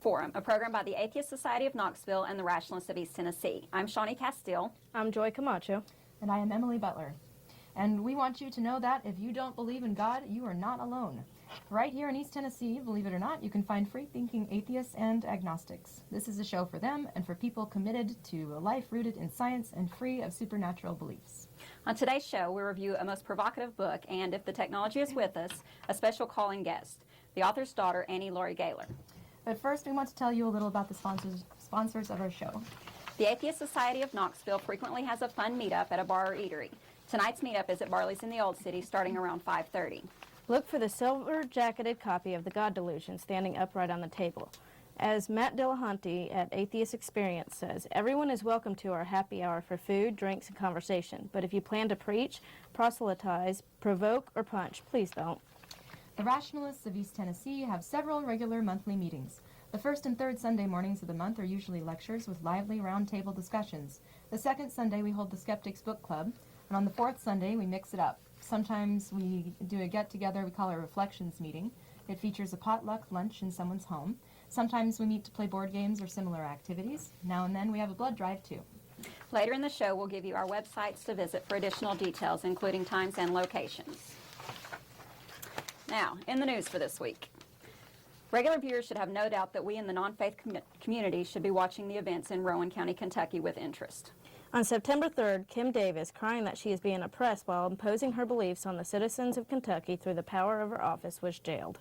Forum, a program by the Atheist Society of Knoxville and the Rationalists of East Tennessee. I'm Shawnee Castile. I'm Joy Camacho. And I am Emily Butler. And we want you to know that if you don't believe in God, you are not alone. Right here in East Tennessee, believe it or not, you can find free-thinking atheists and agnostics. This is a show for them and for people committed to a life rooted in science and free of supernatural beliefs. On today's show, we review a most provocative book and, if the technology is with us, a special calling guest, the author's daughter, Annie Laurie Gaylor. But first, we want to tell you a little about the sponsors of our show. The Atheist Society of Knoxville frequently has a fun meetup at a bar or eatery. Tonight's meetup is at Barley's in the Old City, starting around 5:30. Look for the silver-jacketed copy of The God Delusion standing upright on the table. As Matt Dillahunty at Atheist Experience says, everyone is welcome to our happy hour for food, drinks, and conversation. But if you plan to preach, proselytize, provoke, or punch, please don't. The Rationalists of East Tennessee have several regular monthly meetings. The first and third Sunday mornings of the month are usually lectures with lively round-table discussions. The second Sunday we hold the Skeptics Book Club, and on the fourth Sunday we mix it up. Sometimes we do a get-together we call a reflections meeting. It features a potluck lunch in someone's home. Sometimes we meet to play board games or similar activities. Now and then we have a blood drive too. Later in the show, we'll give you our websites to visit for additional details, including times and locations. Now, in the news for this week. Regular viewers should have no doubt that we in the non-faith community should be watching the events in Rowan County, Kentucky with interest. On September 3rd, Kim Davis, crying that she is being oppressed while imposing her beliefs on the citizens of Kentucky through the power of her office, was jailed.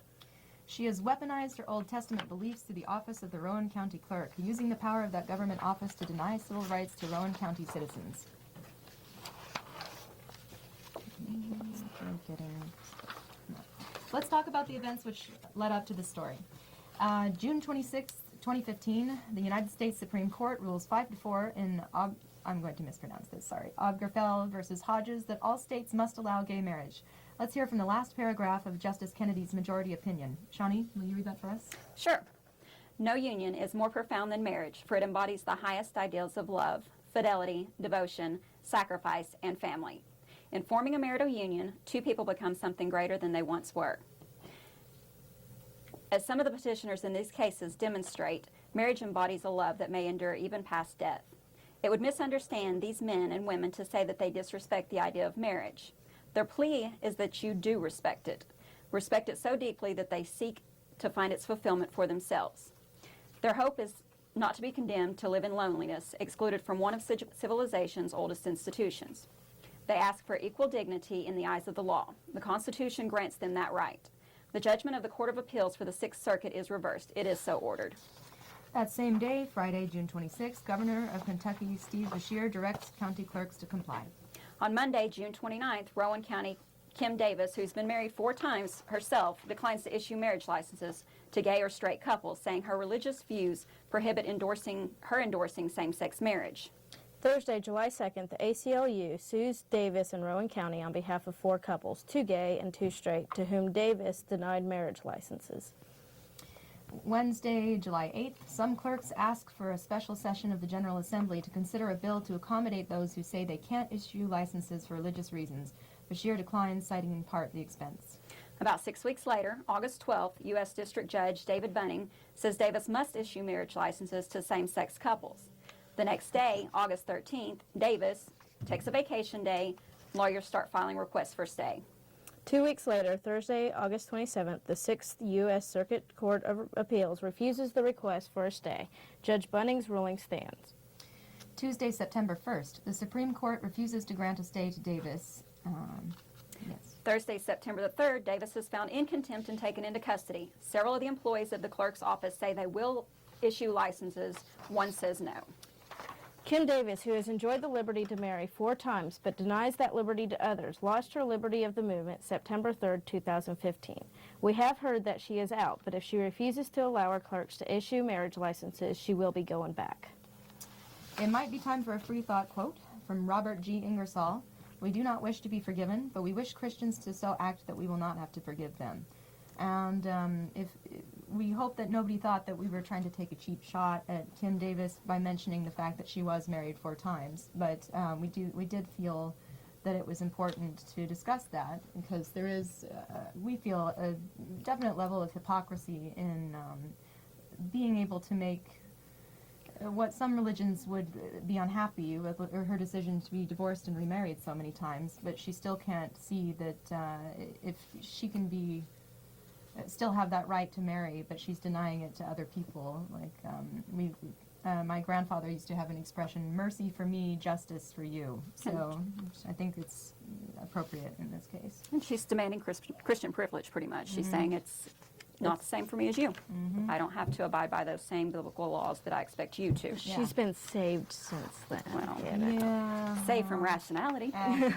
She has weaponized her Old Testament beliefs through the office of the Rowan County Clerk, using the power of that government office to deny civil rights to Rowan County citizens. Let's talk about the events which led up to this story. June 26, 2015, the United States Supreme Court rules 5-4 in, I'm going to mispronounce this, sorry, Obergefell versus Hodges that all states must allow gay marriage. Let's hear from the last paragraph of Justice Kennedy's majority opinion. Shawnee, will you read that for us? Sure. No union is more profound than marriage, for it embodies the highest ideals of love, fidelity, devotion, sacrifice, and family. In forming a marital union, two people become something greater than they once were. As some of the petitioners in these cases demonstrate, marriage embodies a love that may endure even past death. It would misunderstand these men and women to say that they disrespect the idea of marriage. Their plea is that you do respect it so deeply that they seek to find its fulfillment for themselves. Their hope is not to be condemned to live in loneliness, excluded from one of civilization's oldest institutions. They ask for equal dignity in the eyes of the law. The Constitution grants them that right. The judgment of the Court of Appeals for the Sixth Circuit is reversed. It is so ordered. That same day, Friday, June 26, Governor of Kentucky Steve Beshear directs county clerks to comply. On Monday, June 29th, Rowan County Kim Davis, who's been married 4 times herself, declines to issue marriage licenses to gay or straight couples, saying her religious views prohibit her endorsing same-sex marriage. Thursday, July 2nd, the ACLU sues Davis in Rowan County on behalf of 4 couples, 2 gay and 2 straight, to whom Davis denied marriage licenses. Wednesday, July 8th, some clerks ask for a special session of the General Assembly to consider a bill to accommodate those who say they can't issue licenses for religious reasons. Beshear declines, citing in part the expense. About 6 weeks later, August 12th, U.S. District Judge David Bunning says Davis must issue marriage licenses to same-sex couples. The next day, August 13th, Davis takes a vacation day. Lawyers start filing requests for stay. 2 weeks later, Thursday, August 27th, the 6th U.S. Circuit Court of Appeals refuses the request for a stay. Judge Bunning's ruling stands. Tuesday, September 1st, the Supreme Court refuses to grant a stay to Davis. Thursday, September the 3rd, Davis is found in contempt and taken into custody. Several of the employees of the clerk's office say they will issue licenses. One says no. Kim Davis, who has enjoyed the liberty to marry 4 times but denies that liberty to others, lost her liberty of the movement September 3rd, 2015. We have heard that she is out, but if she refuses to allow her clerks to issue marriage licenses, she will be going back. It might be time for a free thought quote from Robert G. Ingersoll. We do not wish to be forgiven, but we wish Christians to so act that we will not have to forgive them. And if we hope that nobody thought that we were trying to take a cheap shot at Kim Davis by mentioning the fact that she was married 4 times, but we did feel that it was important to discuss that because there is, we feel, a definite level of hypocrisy in being able to make what some religions would be unhappy with, or her decision to be divorced and remarried so many times, but she still can't see that if she can be still have that right to marry, but she's denying it to other people. Like my grandfather used to have an expression, "Mercy for me, justice for you." So I think it's appropriate in this case. And she's demanding Christian privilege, pretty much. She's saying it's not the same for me as you. I don't have to abide by those same biblical laws that I expect you to. She's been saved since then. Well, Yeah. Saved from rationality. All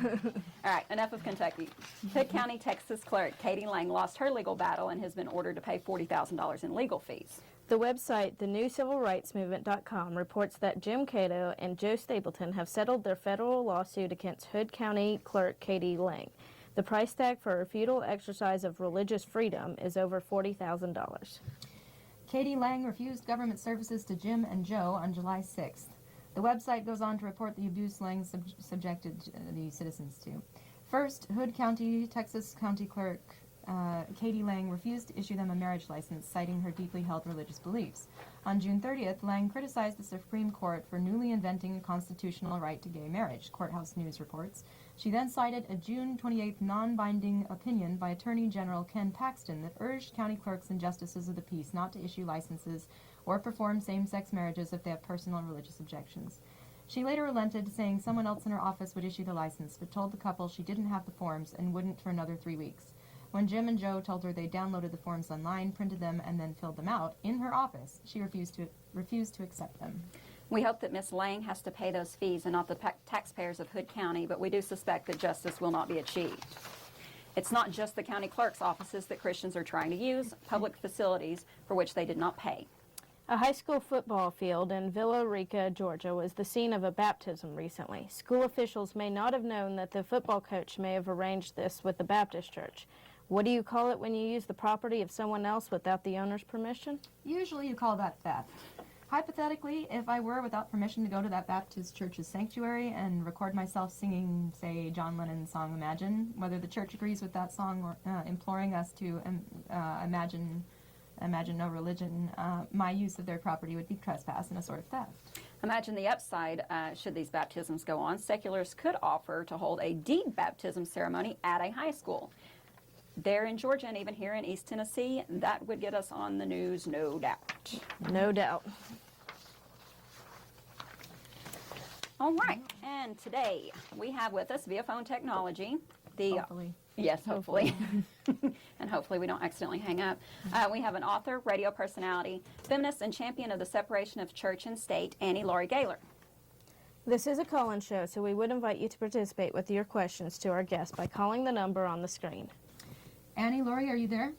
right, enough of Kentucky. Hood County, Texas clerk Katie Lang lost her legal battle and has been ordered to pay $40,000 in legal fees. The website, thenewcivilrightsmovement.com, reports that Jim Cato and Joe Stapleton have settled their federal lawsuit against Hood County clerk Katie Lang. The price tag for a futile exercise of religious freedom is over $40,000. Katie Lang refused government services to Jim and Joe on July 6th. The website goes on to report the abuse Lang subjected the citizens to. First, Hood County, Texas County Clerk Katie Lang refused to issue them a marriage license, citing her deeply held religious beliefs. On June 30th, Lang criticized the Supreme Court for newly inventing a constitutional right to gay marriage, Courthouse News reports. She then cited a June 28th non-binding opinion by Attorney General Ken Paxton that urged county clerks and justices of the peace not to issue licenses or perform same-sex marriages if they have personal religious objections. She later relented, saying someone else in her office would issue the license, but told the couple she didn't have the forms and wouldn't for another 3 weeks. When Jim and Joe told her they downloaded the forms online, printed them, and then filled them out in her office, she refused to accept them. We hope that Miss Lang has to pay those fees and not the taxpayers of Hood County, but we do suspect that justice will not be achieved. It's not just the county clerk's offices that Christians are trying to use, public facilities for which they did not pay. A high school football field in Villa Rica, Georgia, was the scene of a baptism recently. School officials may not have known that the football coach may have arranged this with the Baptist church. What do you call it when you use the property of someone else without the owner's permission? Usually you call that theft. Hypothetically, if I were without permission to go to that Baptist church's sanctuary and record myself singing, say, John Lennon's song Imagine, whether the church agrees with that song or imploring us to imagine no religion, my use of their property would be trespass and a sort of theft. Imagine the upside, should these baptisms go on. Secularists could offer to hold a deed baptism ceremony at a high school. There in Georgia and even here in East Tennessee, that would get us on the news, no doubt. No doubt. All right, and today we have with us via phone technology Hopefully. Yes, hopefully. And hopefully we don't accidentally hang up. We have an author, radio personality, feminist, and champion of the separation of church and state, Annie Laurie Gaylor. This is a call-in show, so we would invite you to participate with your questions to our guest by calling the number on the screen. Annie Laurie, are you there?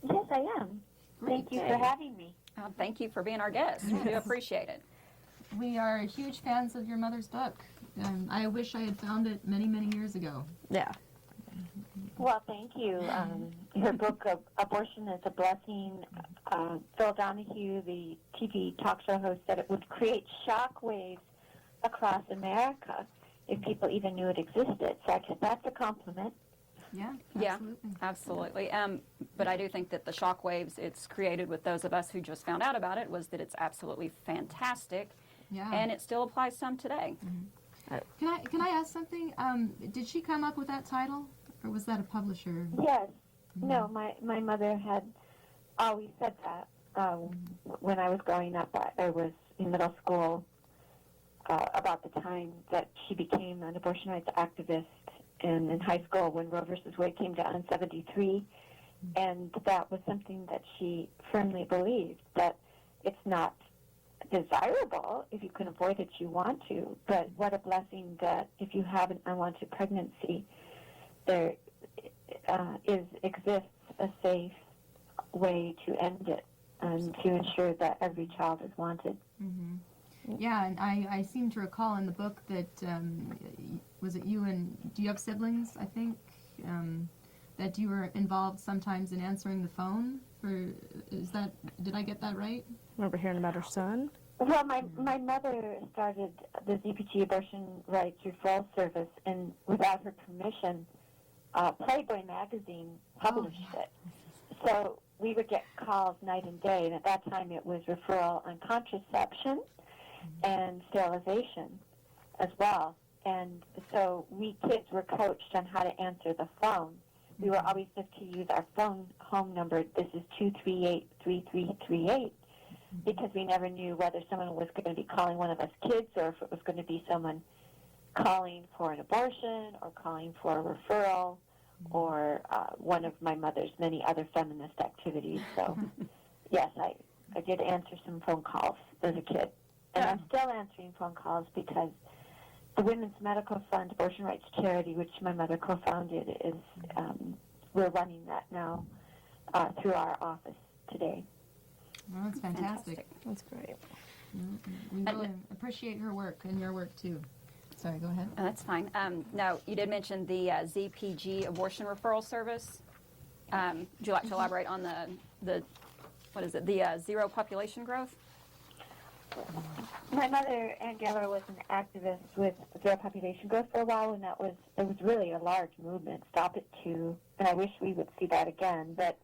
Yes, I am. Thank you for having me. Thank you for being our guest. We do appreciate it. We are huge fans of your mother's book. I wish I had found it many, many years ago. Yeah. Well, thank you. Her book, Abortion is a Blessing, Phil Donahue, the TV talk show host, said it would create shockwaves across America if people even knew it existed. So I guess that's a compliment. Yeah, Absolutely. But I do think that the shockwaves it's created with those of us who just found out about it was that it's absolutely fantastic, and it still applies some today. Mm-hmm. Can I ask something? Did she come up with that title, or was that a publisher? Yes. Mm-hmm. No, my mother had always said that. When I was growing up, I was in middle school about the time that she became an abortion rights activist, and in high school when Roe versus Wade came down in 73, and that was something that she firmly believed, that it's not desirable. If you can avoid it, you want to, but what a blessing that if you have an unwanted pregnancy, there exists a safe way to end it and to ensure that every child is wanted. Mm-hmm. Yeah, and I seem to recall in the book that, was it you and, do you have siblings, I think, that you were involved sometimes in answering the phone? Did I get that right? Remember hearing about her son? Well, my mother started the ZPT Abortion Rights Referral Service, and without her permission, Playboy magazine published it. So we would get calls night and day, and at that time it was referral on contraception and sterilization as well. And so we kids were coached on how to answer the phone. We were always just to use our phone home number. This is 238-3338, because we never knew whether someone was going to be calling one of us kids or if it was going to be someone calling for an abortion or calling for a referral or one of my mother's many other feminist activities. So, yes, I did answer some phone calls as a kid. And I'm still answering phone calls because the Women's Medical Fund Abortion Rights Charity, which my mother co-founded, is we're running that now through our office today. Well, that's fantastic. That's great. We really appreciate her work and your work too. Sorry, go ahead. That's fine. Now, you did mention the ZPG abortion referral service. Would you like to elaborate on the what is it, the zero population growth? My mother, Anne Gaylor, was an activist with zero population growth for a while, and it was really a large movement. Stop It Too, and I wish we would see that again. But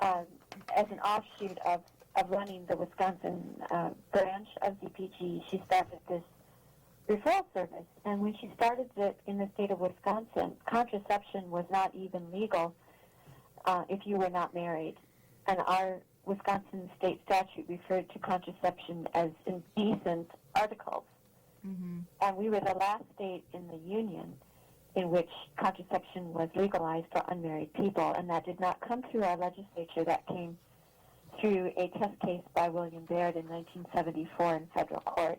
as an offshoot of running the Wisconsin branch of ZPG, she started this referral service. And when she started it in the state of Wisconsin, contraception was not even legal if you were not married. And our Wisconsin state statute referred to contraception as indecent articles. And we were the last state in the union in which contraception was legalized for unmarried people, and that did not come through our legislature. That came through a test case by William Baird in 1974 in federal court.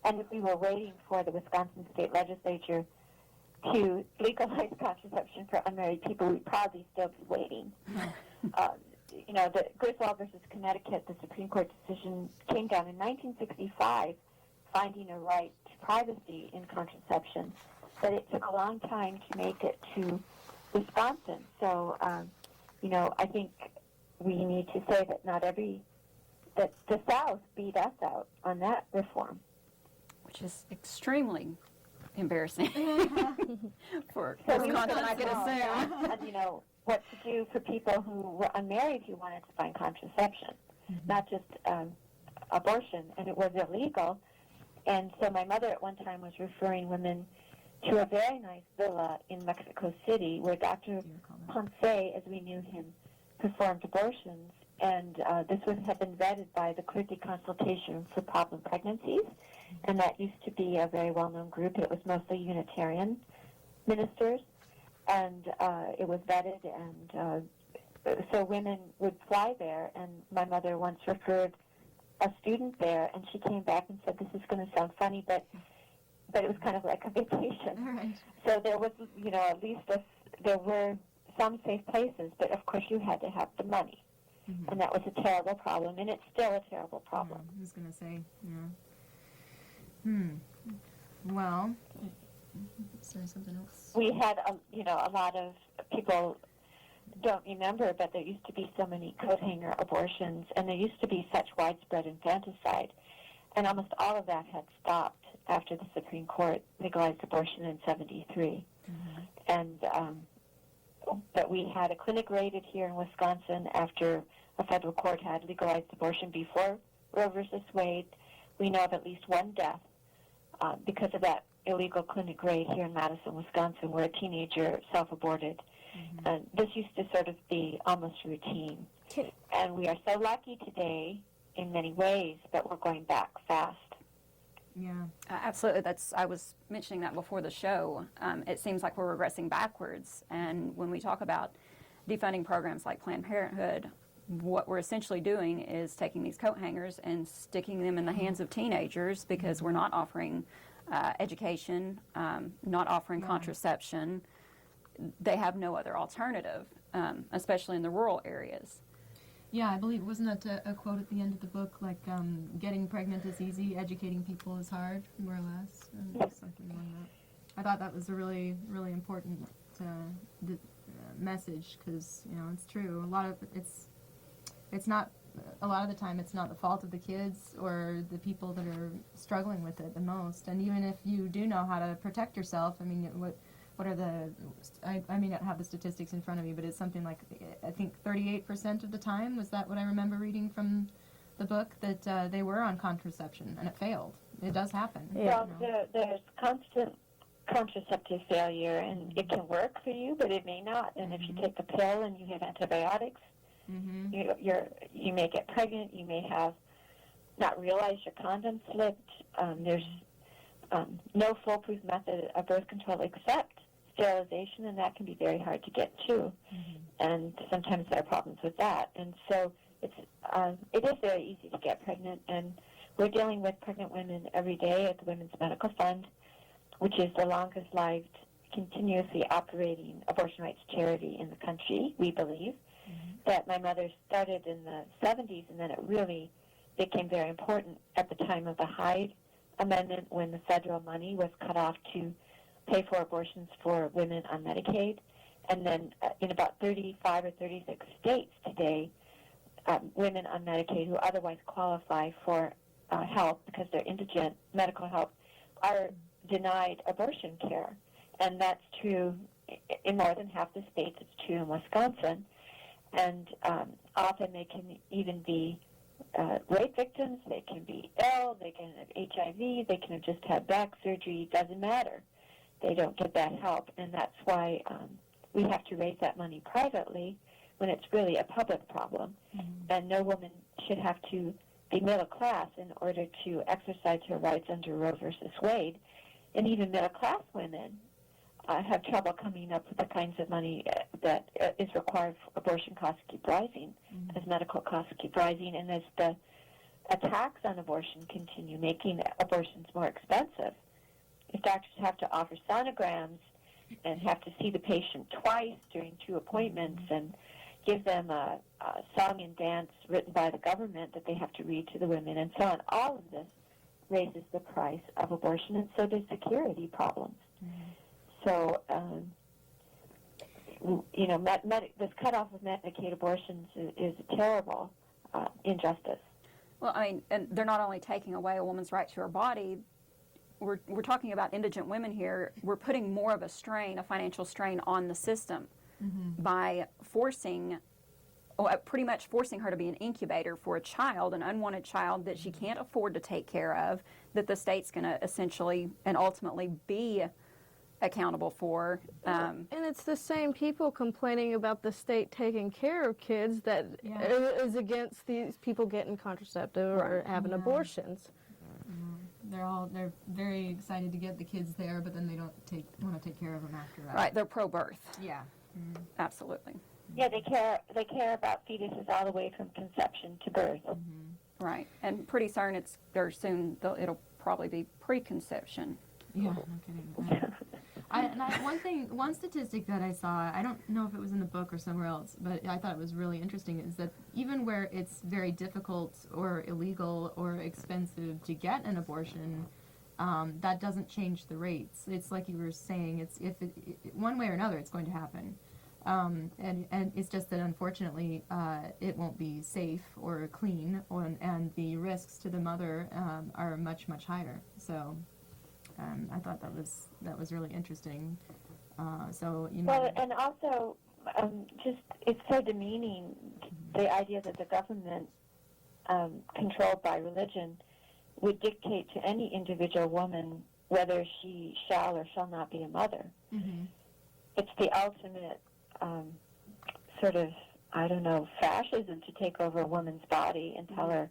And if we were waiting for the Wisconsin state legislature to legalize contraception for unmarried people, we'd probably still be waiting. You know, the Griswold versus Connecticut, the Supreme Court decision came down in 1965, finding a right to privacy in contraception, but it took a long time to make it to Wisconsin. So, you know, I think we need to say that that the South beat us out on that reform. Which is extremely embarrassing for So Wisconsin, I could assume. And, you know, what to do for people who were unmarried who wanted to find contraception, not just abortion, and it was illegal. And so my mother at one time was referring women to a very nice villa in Mexico City where Dr. Ponce, as we knew him, performed abortions. And this had been vetted by the Clergy Consultation for Problem Pregnancies, and that used to be a very well-known group. It was mostly Unitarian ministers, and it was vetted, and so women would fly there, and my mother once referred a student there, and she came back and said, this is going to sound funny, but it was kind of like a vacation. All right. So there was, you know, at least there were some safe places, but of course you had to have the money. And that was a terrible problem, and it's still a terrible problem. I was going to say, Well, is there something else? We had, a lot of people don't remember, but there used to be so many coat hanger abortions, and there used to be such widespread infanticide, and almost all of that had stopped after the Supreme Court legalized abortion in 1973. And but we had a clinic raided here in Wisconsin after a federal court had legalized abortion before Roe versus Wade. We know of at least one death because of that illegal clinic raid here in Madison, Wisconsin, where a teenager self-aborted. And this used to sort of be almost routine. And we are so lucky today in many ways, but we're going back fast. Yeah. Absolutely. I was mentioning that before the show. It seems like we're regressing backwards. And when we talk about defunding programs like Planned Parenthood, what we're essentially doing is taking these coat hangers and sticking them in the hands of teenagers because we're not offering education, not offering contraception. They have no other alternative, especially in the rural areas. Yeah, I believe, wasn't that a quote at the end of the book, like, getting pregnant is easy, educating people is hard, more or less, something like that. I thought that was a really, really important message, because, it's true. A lot of the time it's not the fault of the kids or the people that are struggling with it the most. And even if you do know how to protect yourself, I mean, what what are the, I may not have the statistics in front of me, but it's something like, I think 38% of the time, was that what I remember reading from the book, that they were on contraception, and it failed. It does happen. Yeah. Well, there's constant contraceptive failure, and it can work for you, but it may not. And if you take a pill and you have antibiotics, you may get pregnant. You may have not realized your condom slipped. There's no foolproof method of birth control except sterilization, and that can be very hard to get to. And sometimes there are problems with that. And so it is very easy to get pregnant, and we're dealing with pregnant women every day at the Women's Medical Fund, which is the longest-lived, continuously operating abortion rights charity in the country, we believe, that my mother started in the 70s, and then it really became very important at the time of the Hyde Amendment, when the federal money was cut off to pay for abortions for women on Medicaid. And then in about 35 or 36 states today, women on Medicaid who otherwise qualify for help because they're indigent, medical help, are denied abortion care. And that's true in more than half the states. It's true in Wisconsin. And often they can even be rape victims, they can be ill, they can have HIV, they can have just had back surgery, doesn't matter. They don't get that help, and that's why we have to raise that money privately when it's really a public problem. And no woman should have to be middle class in order to exercise her rights under Roe versus Wade. And even middle class women have trouble coming up with the kinds of money that is required for abortion. Costs keep rising as medical costs keep rising, and as the attacks on abortion continue, making abortions more expensive. If doctors have to offer sonograms and have to see the patient twice during 2 appointments and give them a song and dance written by the government that they have to read to the women and so on, all of this raises the price of abortion, and so does security problems. So, this cutoff of Medicaid abortions is a terrible injustice. Well, I mean, and they're not only taking away a woman's right to her body. We're talking about indigent women here. We're putting more of a strain, a financial strain, on the system by pretty much forcing her to be an incubator for a child, an unwanted child that she can't afford to take care of, that the state's going to essentially and ultimately be accountable for. And it's the same people complaining about the state taking care of kids that is against these people getting contraceptive or having abortions. They're very excited to get the kids there, but then they don't want to take care of them after that. Right, they're pro-birth. Yeah. Absolutely. Yeah, they care about fetuses all the way from conception to birth. Right, and pretty soon it'll probably be preconception. Yeah, no kidding. One statistic that I saw, I don't know if it was in the book or somewhere else, but I thought it was really interesting, is that even where it's very difficult or illegal or expensive to get an abortion, that doesn't change the rates. It's like you were saying, one way or another, it's going to happen. And it's just that unfortunately it won't be safe or clean, and the risks to the mother are much, much higher. So I thought that was really interesting. Well, and also it's so demeaning, the idea that the government controlled by religion would dictate to any individual woman whether she shall or shall not be a mother. It's the ultimate sort of, fascism to take over a woman's body and tell her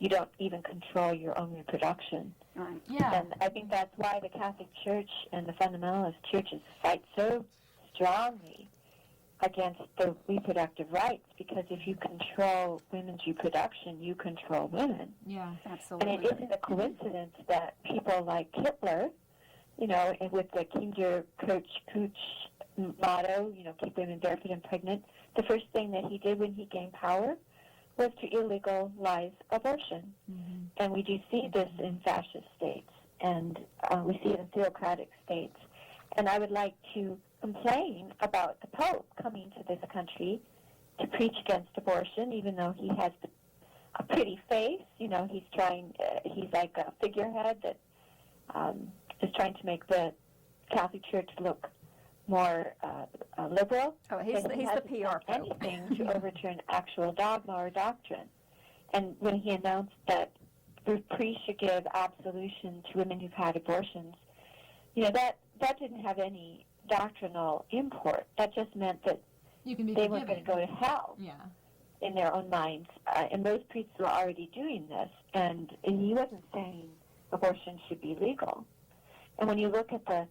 you don't even control your own reproduction. Right. Yeah. And I think that's why the Catholic Church and the fundamentalist churches fight so strongly against the reproductive rights, because if you control women's reproduction, you control women. Yeah, absolutely. And it isn't a coincidence that people like Hitler, with the Kinder, Coach, motto, keep women barefoot and pregnant, the first thing that he did when he gained power was to illegalize abortion. And we do see this in fascist states, and we see it in theocratic states. And I would like to complain about the Pope coming to this country to preach against abortion, even though he has a pretty face. He's like a figurehead that is trying to make the Catholic Church look more liberal. Oh, he's but the he hasn't PR done pope. anything to overturn actual dogma or doctrine. And when he announced that the priest should give absolution to women who've had abortions, that didn't have any doctrinal import. That just meant that You can be they weren't forgiven. going to go to hell Yeah. in their own minds. And most priests were already doing this. And he wasn't saying abortion should be legal. And when you look at the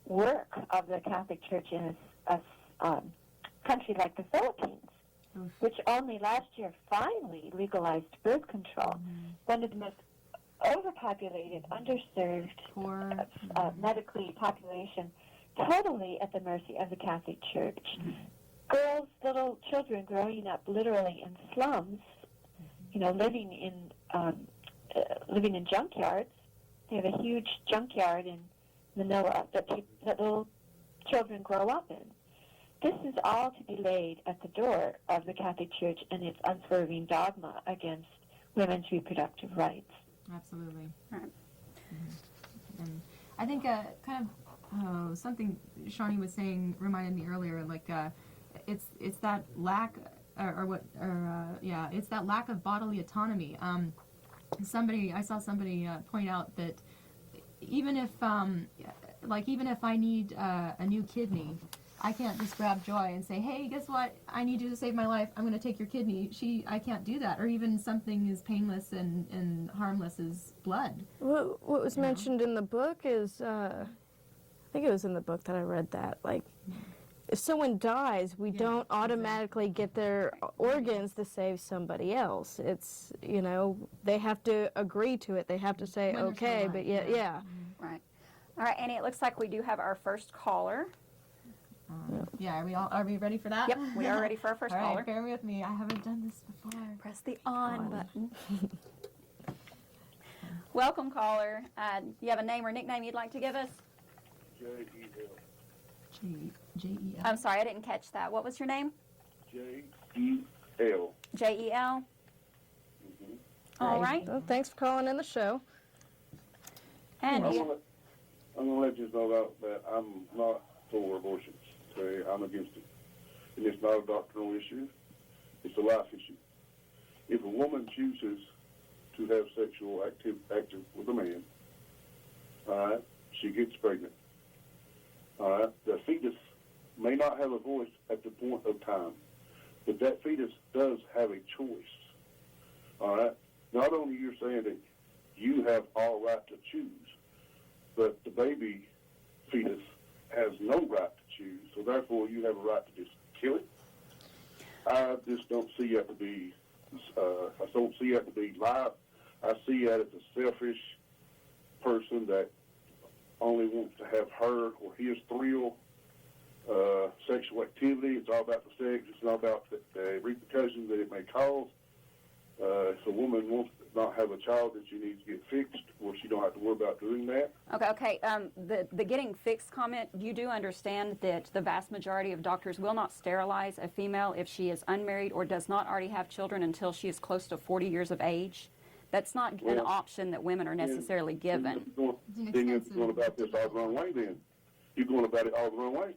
work of the Catholic Church in a country like the Philippines, which only last year finally legalized birth control, one of the most overpopulated, underserved, Poor. medically population, totally at the mercy of the Catholic Church. Girls, little children growing up literally in slums, living in junkyards. They have a huge junkyard in Manila that little children grow up in. This is all to be laid at the door of the Catholic Church and its unswerving dogma against women's reproductive rights. Absolutely. Right. And I think kind of something Shawnee was saying reminded me earlier, like it's that lack it's that lack of bodily autonomy. I saw somebody point out that even if I need a new kidney, I can't just grab Joy and say, hey, guess what? I need you to save my life. I'm going to take your kidney. I can't do that. Or even something as painless and harmless as blood. What was mentioned in the book is, I think it was in the book that I read that, like, if someone dies, we don't automatically get their organs to save somebody else. It's, they have to agree to it. They have to say, okay, but yeah. Right. All right, Annie, it looks like we do have our first caller. Are we ready for that? Yep, we are ready for our first All right, caller. bear with me. I haven't done this before. Press the on button. Welcome, caller. Do you have a name or nickname you'd like to give us? J-E-L. I'm sorry, I didn't catch that. What was your name? J-E-L. J-E-L? All right. Well, thanks for calling in the show. And I'm going to let you know that I'm not for abortions. Okay? I'm against it. And it's not a doctrinal issue. It's a life issue. If a woman chooses to have sexual active with a man, all right, she gets pregnant. All right, the fetus may not have a voice at the point of time, but that fetus does have a choice. All right, not only you're saying that you have all right to choose, but the baby fetus has no right to choose, so therefore you have a right to just kill it. I just don't see that to be. I don't see that to be life. I see that as a selfish person that only wants to have her or his thrill, sexual activity. It's all about the sex. It's not about the repercussions that it may cause. If a woman wants to not have a child, that she needs to get fixed, or she don't have to worry about doing that. Okay. The getting fixed comment, you do understand that the vast majority of doctors will not sterilize a female if she is unmarried or does not already have children until she is close to 40 years of age. That's not an option that women are necessarily given. Then you're going about this all the wrong way. Then you're going about it all the wrong way.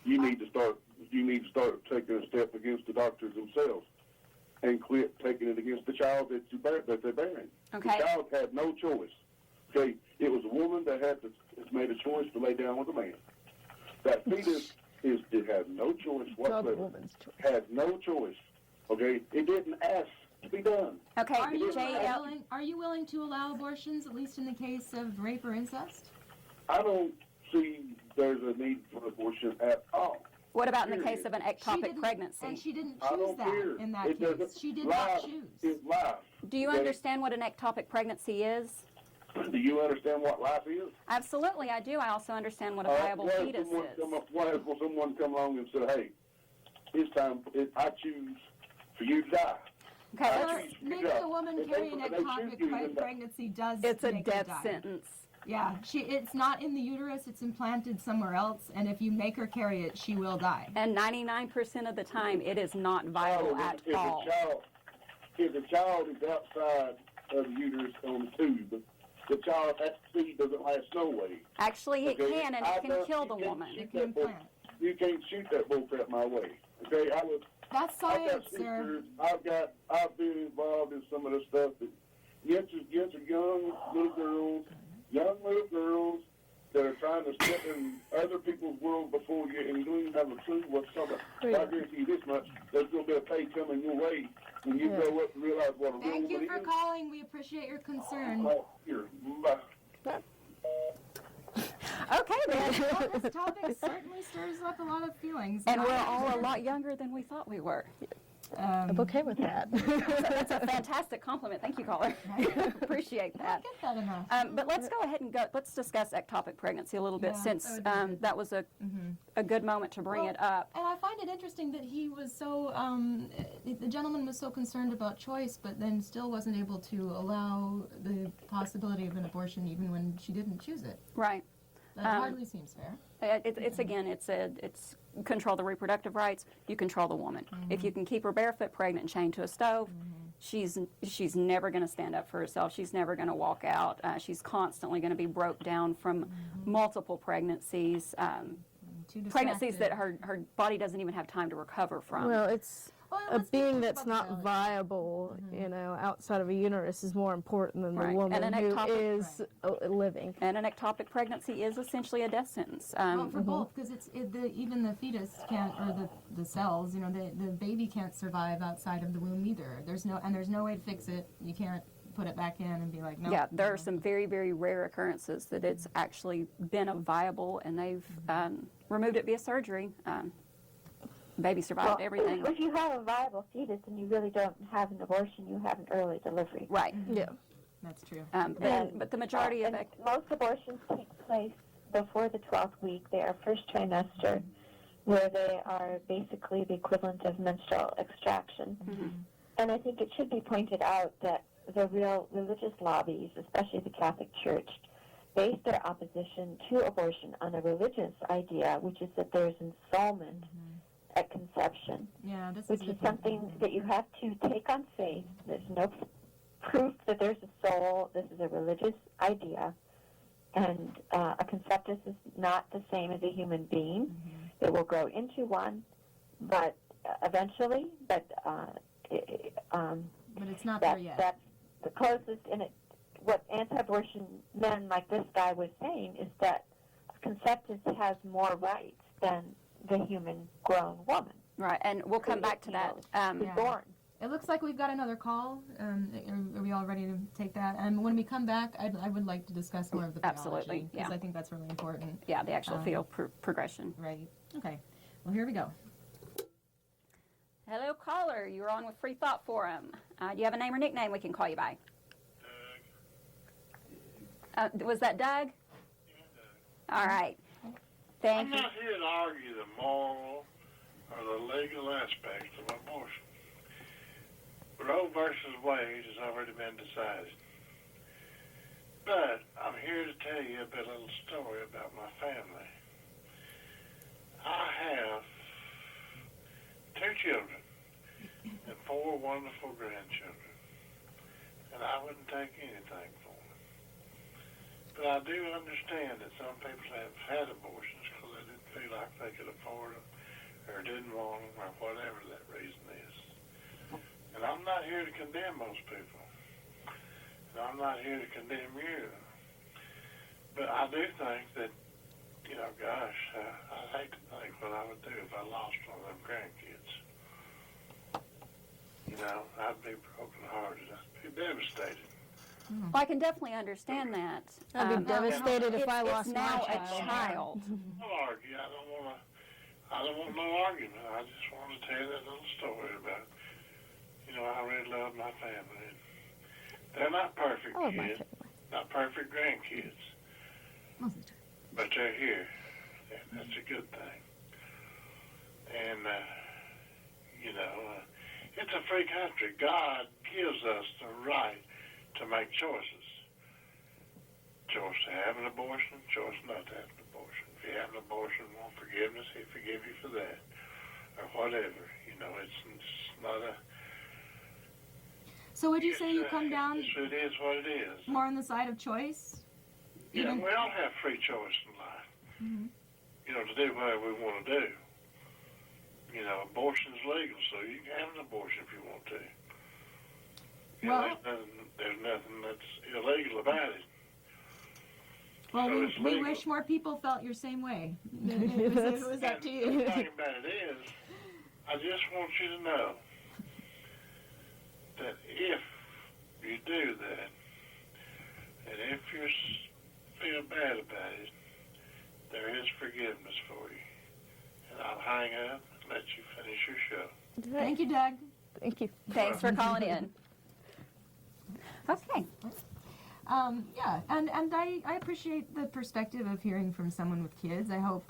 You need to start. You need to start taking a step against the doctors themselves, and quit taking it against the child that they're bearing. Okay. The child had no choice. Okay, it was a woman that has made a choice to lay down with a man. That fetus it had no choice whatsoever. Had no choice. Okay, it didn't ask to be done. Okay, Are you willing to allow abortions, at least in the case of rape or incest? I don't see there's a need for abortion at all. what about in the case of an ectopic pregnancy? And she didn't I choose don't that care. in that It case. doesn't- She did life not choose. is life. Do you Okay? understand what an ectopic pregnancy is? Do you understand what life is? Absolutely, I do. I also understand what a viable Why fetus is. Why has someone come along and said, hey, it's time, I choose for you to die? Okay, Well, let's, maybe a woman carrying ectopic pregnancy does it's a make her death die. sentence. Yeah, it's not in the uterus, it's implanted somewhere else, and if you make her carry it, she will die. And 99% of the time, it is not viable at all. If the child is outside of the uterus on the tube, the child, that seed doesn't last no way. Actually, it Okay, can, and I it can don't- kill the you can't woman. shoot It can that bull- implant. You can't shoot that bullcrap my way. Okay, That's I've got science, sir. sisters. I've been involved in some of the stuff that gets young little girls that are trying to step in other people's world before you, and you don't even have a clue what's coming. I guarantee you this much: there's going to be a day coming your way when you grow up and realize what a real Thank you woman for is. calling. We appreciate your concern. Oh, here, bye. Okay, then. Well, this topic certainly stirs up a lot of feelings. And we're all a lot younger than we thought we were. I'm okay with that. That's a fantastic compliment. Thank you, caller. Appreciate I that. get that enough. But let's go ahead and let's discuss ectopic pregnancy a little bit, Yeah, since that would be good. that was a good moment to bring it up. And I find it interesting that he was so, the gentleman was so concerned about choice, but then still wasn't able to allow the possibility of an abortion even when she didn't choose it. Right. That hardly seems fair. It's control the reproductive rights. You control the woman. If you can keep her barefoot, pregnant, and chained to a stove, she's never going to stand up for herself. She's never going to walk out. She's constantly going to be broke down from multiple pregnancies, Too pregnancies that distracted. her body doesn't even have time to recover from. Well, it's Well, a let's being talk that's about not biology. viable, outside of a uterus is more important than the Right. woman And an who ectopic- is living. And an ectopic pregnancy is essentially a death sentence. Well, for both, because even the fetus can't, or the cells, the baby can't survive outside of the womb either. There's no way to fix it. You can't put it back in and be like, no. Yeah, there are some very, very rare occurrences that it's actually been a viable, and they've removed it via surgery. Baby survived everything. If you have a viable fetus and you really don't have an abortion, you have an early delivery. Right. Yeah. That's true. But the majority of And most abortions take place before the 12th week. They are first trimester, where they are basically the equivalent of menstrual extraction. And I think it should be pointed out that the real religious lobbies, especially the Catholic Church, base their opposition to abortion on a religious idea, which is that there's ensoulment at conception, Yeah, this which is is something that you have to take on faith. There's no proof that there's a soul. This is a religious idea. And a conceptus is not the same as a human being. It will grow into one, but eventually, but it's not there yet. that's the closest. And what anti-abortion men like this guy was saying is that a conceptus has more rights than the human grown woman. right, and we'll come back to that. Who's born. It looks like we've got another call. Are we all ready to take that? And when we come back, I would like to discuss more of the biology. Absolutely, Because yeah. I think that's really important. Yeah, the actual field progression. Right. Okay. Well, here we go. Hello, caller. You're on with Freethought Forum. Do you have a name or nickname we can call you by? Was that Doug? All right. Thank I'm you. not here to argue the moral or the legal aspects of abortion. Roe versus Wade has already been decided. But I'm here to tell you a little story about my family. I have 2 children and 4 wonderful grandchildren, and I wouldn't take anything for them. But I do understand that some people have had abortions because they didn't feel like they could afford them or didn't want them or whatever that reason is. And I'm not here to condemn most people. And I'm not here to condemn you. But I do think that, gosh, I'd hate to think what I would do if I lost one of them grandkids. I'd be brokenhearted. I'd be devastated. Well, I can definitely understand that. I'd be devastated if I it's lost now my a child. child. I'll argue. I don't want no argument. I just want to tell you that little story about, I really love my family. They're not perfect I love my kids, family. not perfect grandkids, but they're here. And that's a good thing. And, it's a free country. God gives us the right to make choices. Choice to have an abortion, choice not to have an abortion. If you have an abortion and want forgiveness, He'll forgive you for that. Or whatever. It's not a... So would you say you come down It is what it is. more on the side of choice? Yeah, Even- we all have free choice in life. Mhm. You know, to do whatever we want to do. You know, abortion's legal, so you can have an abortion if you want to. You know, Well- there's nothing that's illegal about it. Well, So we, it's we legal. wish more people felt your same way. It was up to And you. the thing about it is, I just want you to know that if you do that, and if you feel bad about it, there is forgiveness for you. And I'll hang up and let you finish your show. Thank you, Doug. Thank you. Thanks for calling in. Okay. Yeah, and I appreciate the perspective of hearing from someone with kids. I hope,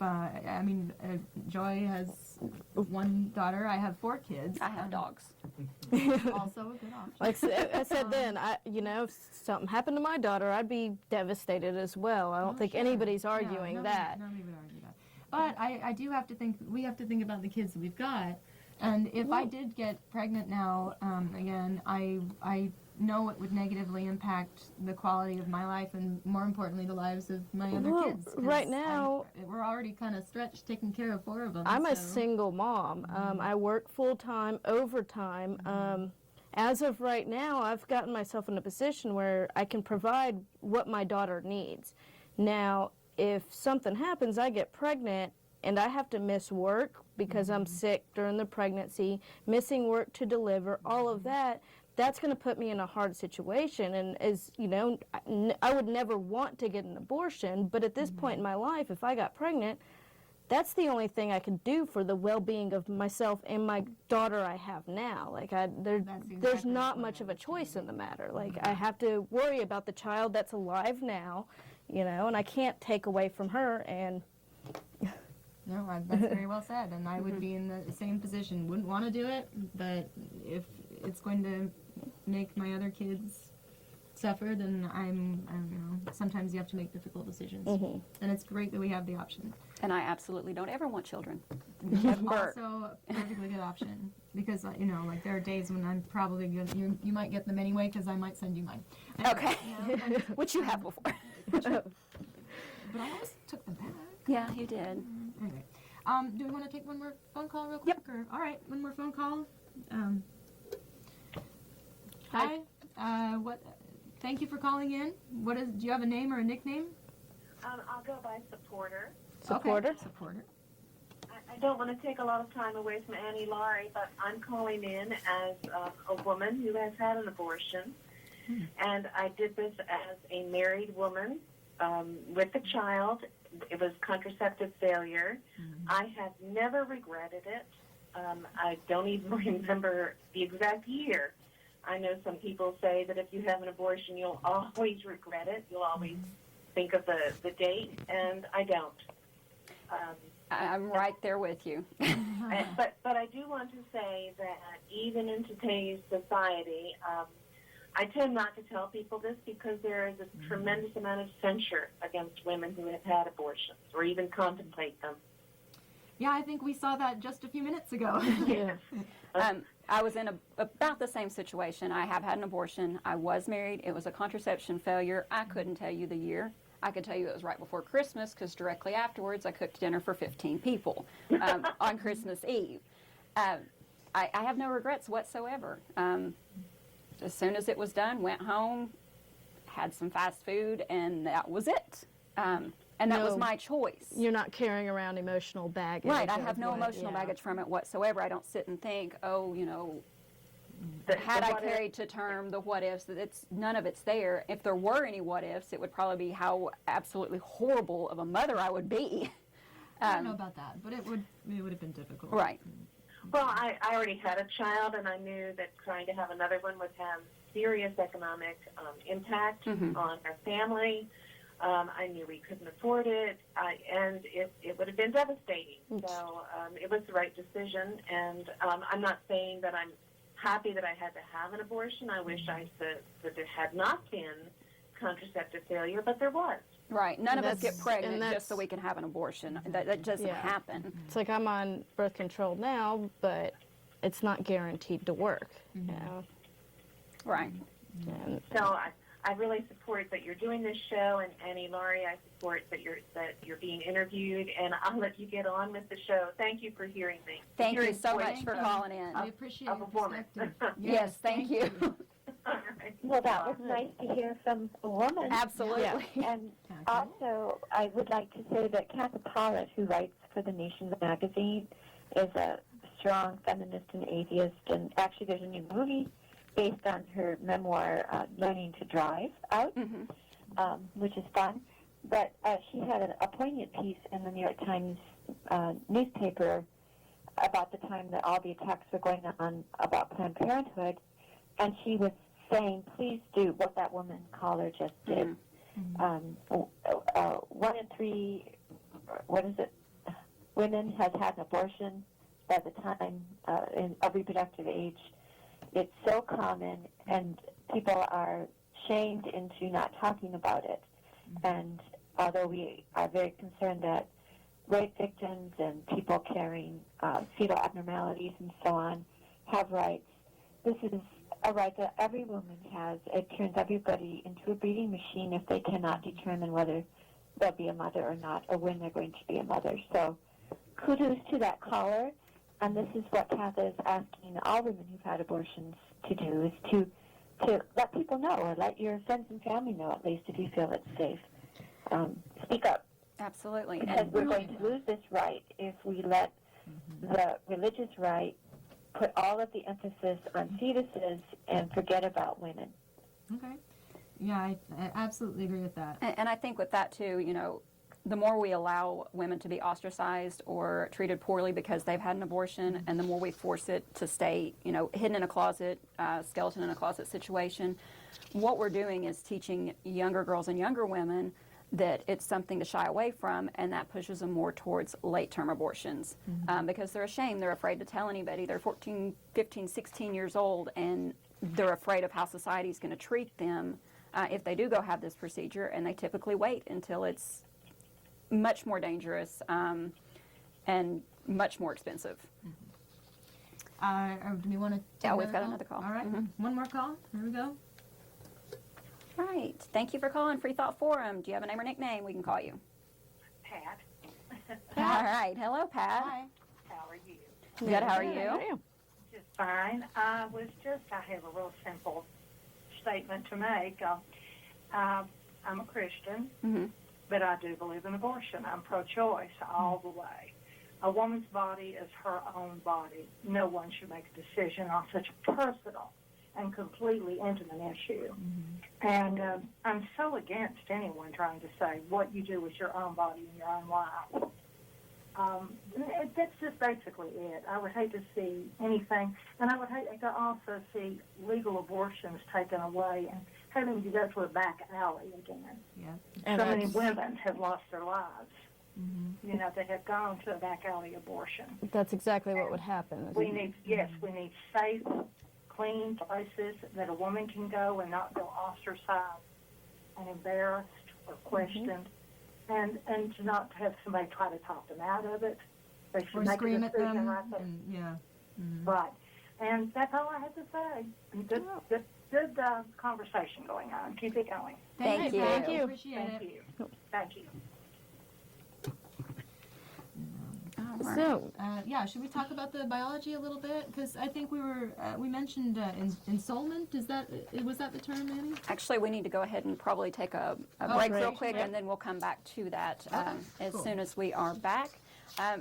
Joy has one daughter. I have 4 kids. I have dogs. Also a good option. Like I said then, if something happened to my daughter, I'd be devastated as well. I don't think Sure. anybody's Yeah, arguing that. Nobody would argue that. But I do have to think, we have to think about the kids that we've got. And if I did get pregnant now, again, I know it would negatively impact the quality of my life and, more importantly, the lives of my other Well, kids. 'cause right now- we're already kind of stretched taking care of 4 of them. I'm a so- single mom. I work full-time, overtime. As of right now, I've gotten myself in a position where I can provide what my daughter needs. Now, if something happens, I get pregnant, and I have to miss work because I'm sick during the pregnancy, missing work to deliver, all of that, that's going to put me in a hard situation. And as you know, I would never want to get an abortion, but at this point in my life, if I got pregnant, that's the only thing I can do for the well-being of myself and my daughter I have now. Like, there's exactly not what much I of a was choice in the matter. Like, I have to worry about the child that's alive now, and I can't take away from her. And No, that's very well said, and I would be in the same position. Wouldn't want to do it, but if it's going to make my other kids suffer, then I don't know. Sometimes you have to make difficult decisions, and it's great that we have the option. And I absolutely don't ever want children. Also, a perfectly good option because like there are days when I'm probably good. You might get them anyway because I might send you mine. Okay. Which you have before. But I always took them back. Yeah, you did. Anyway, do we want to take one more phone call real Yep. quick? All right, one more phone call. Hi. What? Thank you for calling in. Do you have a name or a nickname? I'll go by supporter. supporter. Okay. Supporter. I don't want to take a lot of time away from Annie Laurie, but I'm calling in as a woman who has had an abortion. And I did this as a married woman with a child. It was contraceptive failure. I have never regretted it. I don't even remember the exact year. I know some people say that if you have an abortion, you'll always regret it. You'll always think of the date, and I don't. I'm right there with you. But I do want to say that even in today's society, I tend not to tell people this because there is a tremendous amount of censure against women who have had abortions or even contemplate them. Yeah, I think we saw that just a few minutes ago. Yeah. I was in about the same situation. I have had an abortion. I was married. It was a contraception failure. I couldn't tell you the year. I could tell you it was right before Christmas because directly afterwards I cooked dinner for 15 people on Christmas Eve. I have no regrets whatsoever. As soon as it was done, went home, had some fast food, and that was it. And that was No. my choice. You're not carrying around emotional baggage. Right, I of have no what- emotional yeah. baggage from it whatsoever. I don't sit and think, The had I what if- carried to term the what ifs, none of it's there. If there were any what ifs, it would probably be how absolutely horrible of a mother I would be. I don't know about that, but it would have been difficult. Right. Well, I already had a child, and I knew that trying to have another one would have serious economic impact on our family. I knew we couldn't afford it, and it would have been devastating. So it was the right decision, and I'm not saying that I'm happy that I had to have an abortion. I wish that there had not been contraceptive failure, but there was. Right. None of us get That's- pregnant and just so we can have an abortion. That doesn't Yeah. happen. It's like I'm on birth control now, but it's not guaranteed to work. You know? Right. And So I really support that you're doing this show, and Annie Laurie, I support that you're being interviewed, and I'll let you get on with the show. Thank you for hearing me. Thank you Hearing so voice much for of- calling in. We appreciate of your a woman. perspective. Yes, thank you. All right. Well, that was nice to hear from a woman. Absolutely. And also, I would like to say that Kathy Pollitt, who writes for The Nation magazine, is a strong feminist and atheist. And actually, there's a new movie based on her memoir, Learning to Drive, out, which is fun. But she had a poignant piece in the New York Times newspaper about the time that all the attacks were going on about Planned Parenthood. And she was saying, please do what that woman caller just did. 1 in 3, women has had an abortion by the time of reproductive age. It's so common, and people are shamed into not talking about it. And although we are very concerned that rape victims and people carrying fetal abnormalities and so on have rights, this is a right that every woman has. It turns everybody into a breeding machine if they cannot determine whether they'll be a mother or not, or when they're going to be a mother. So kudos to that caller, and this is what Katha is asking all women who've had abortions to do, is to let people know, or let your friends and family know at least, if you feel it's safe. Speak up. Absolutely. Because we're going to lose this right if we let the religious right put all of the emphasis on fetuses and forget about women. Okay. Yeah, I absolutely agree with that. And I think with that too, you know, the more we allow women to be ostracized or treated poorly because they've had an abortion, and the more we force it to stay, you know, hidden in a closet, skeleton in a closet situation, what we're doing is teaching younger girls and younger women that it's something to shy away from, and that pushes them more towards late-term abortions because they're ashamed, they're afraid to tell anybody. They're 14, 15, 16 years old, and they're afraid of how society's going to treat them if they do go have this procedure, and they typically wait until it's much more dangerous and much more expensive. Do we want to take Yeah, we've got another call. All right. One more call. Here we go. Right. Thank you for calling Freethought Forum. Do you have a name or nickname we can call you? Pat, All right. Hello, Pat. hi. How are you? Good. How are you? Just fine. I have a real simple statement to make. I'm a Christian, but I do believe in abortion. I'm pro-choice all the way. A woman's body is her own body. No one should make a decision on such a personal and completely intimate issue. And I'm so against anyone trying to say what you do with your own body and your own life. That's just basically it. I would hate to see anything, and I would hate to also see legal abortions taken away and having to go to a back alley again. Yeah. So many women have lost their lives. You know, they have gone to a back alley abortion. that's exactly what would happen. We need safe, clean places that a woman can go and not feel ostracized and embarrassed or questioned, and to not have somebody try to talk them out of it. They should Or make scream a at decision them. right there. And, yeah. Right. And that's all I have to say. And good conversation going on. Keep it going. Thank you. Thank you. Appreciate Thank it. you. Thank you. So, Yeah, should we talk about the biology a little bit? Because I think we mentioned ensoulment. Was that the term, Annie? Actually, we need to go ahead and probably take a Oh, break great. real quick, Yep. and then we'll come back to that as cool. soon as we are back.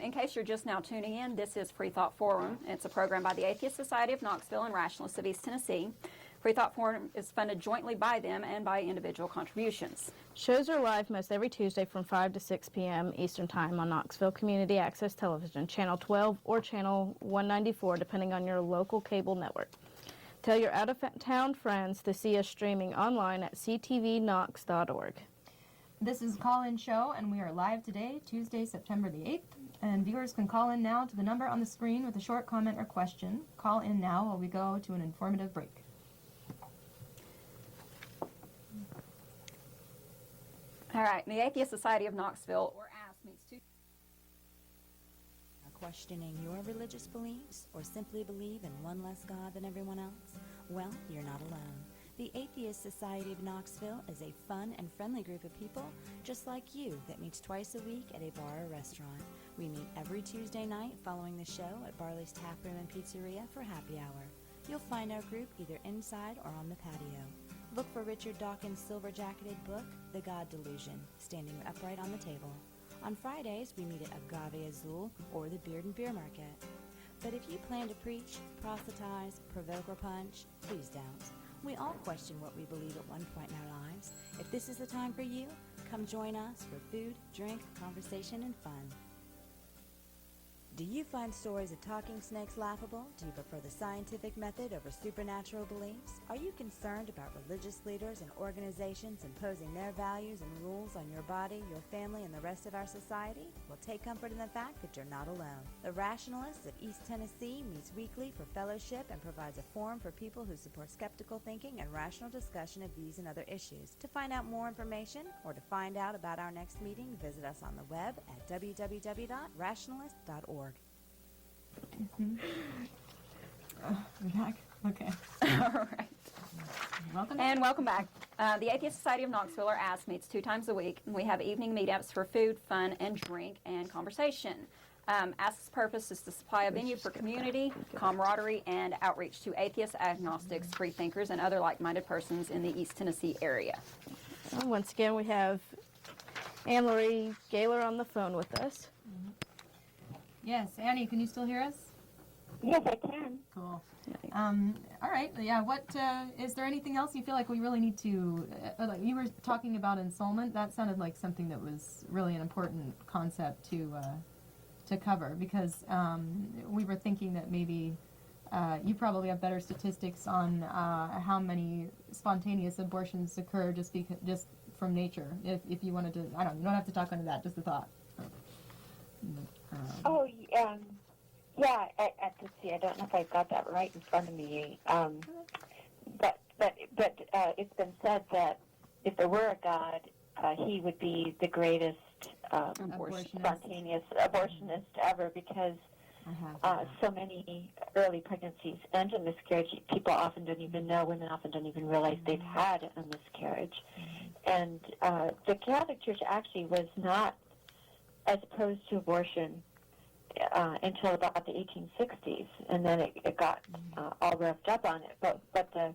In case you're just now tuning in, this is Freethought Forum. It's a program by the Atheist Society of Knoxville and Rationalists of East Tennessee. Freethought Forum is funded jointly by them and by individual contributions. shows are live most every Tuesday from 5 to 6 p.m. Eastern Time on Knoxville Community Access Television, Channel 12 or Channel 194, depending on your local cable network. Tell your out-of-town friends to see us streaming online at ctvknox.org. This is a call-in show, and we are live today, Tuesday, September the 8th. And viewers can call in now to the number on the screen with a short comment or question. Call in now while we go to an informative break. All right, the Atheist Society of Knoxville, or ASK, meets two. questioning your religious beliefs or simply believe in one less God than everyone else? Well, you're not alone. The Atheist Society of Knoxville is a fun and friendly group of people just like you that meets twice a week at a bar or restaurant. We meet every Tuesday night following the show at Barley's Tap Room and Pizzeria for happy hour. You'll find our group either inside or on the patio. Look for Richard Dawkins' silver-jacketed book, The God Delusion, standing upright on the table. On Fridays, we meet at Agave Azul or the Beard and Beer Market. But if you plan to preach, proselytize, provoke, or punch, please don't. We all question what we believe at one point in our lives. If this is the time for you, come join us for food, drink, conversation, and fun. Do you find stories of talking snakes laughable? Do you prefer the scientific method over supernatural beliefs? Are you concerned about religious leaders and organizations imposing their values and rules on your body, your family, and the rest of our society? Well, take comfort in the fact that you're not alone. The Rationalists of East Tennessee meets weekly for fellowship and provides a forum for people who support skeptical thinking and rational discussion of these and other issues. To find out more information or to find out about our next meeting, visit us on the web at www.rationalist.org. We're back? Okay. All right. Welcome. And welcome back. The Atheist Society of Knoxville, or ASK, meets 2 times a week, and we have evening meetups for food, fun, and drink, and conversation. ASK's purpose is to supply a venue for community, camaraderie, and outreach to atheists, agnostics, freethinkers, and other like-minded persons in the East Tennessee area. Well, once again, we have Anne Laurie Gaylor on the phone with us. Yes, Annie, can you still hear us? Yes, I can. Cool. All right. Yeah. What is there anything else you feel like we really need to? Like you were talking about ensoulment. That sounded like something that was really an important concept to cover, because we were thinking that maybe you probably have better statistics on how many spontaneous abortions occur just from nature. If you wanted to, I don't. You don't have to talk under that. Just a thought. Yeah, let's see, I don't know if I've got that right in front of me. But it's been said that if there were a God, he would be the greatest spontaneous abortionist ever, because so many early pregnancies end in miscarriage. People often don't even know, women often don't even realize they've had a miscarriage. And the Catholic Church actually was not as opposed to abortion until about the 1860s, and then it got all revved up on it. But the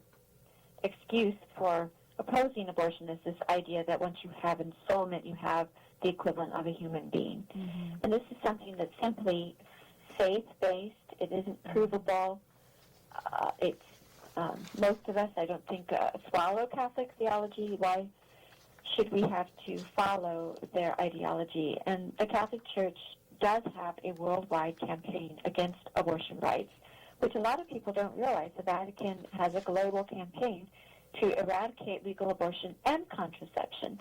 excuse for opposing abortion is this idea that once you have ensoulment, you have the equivalent of a human being. Mm-hmm. And this is something that's simply faith-based. It isn't provable. It's most of us, I don't think, swallow Catholic theology. Why should we have to follow their ideology? And the Catholic Church does have a worldwide campaign against abortion rights, which a lot of people don't realize. The Vatican has a global campaign to eradicate legal abortion and contraception.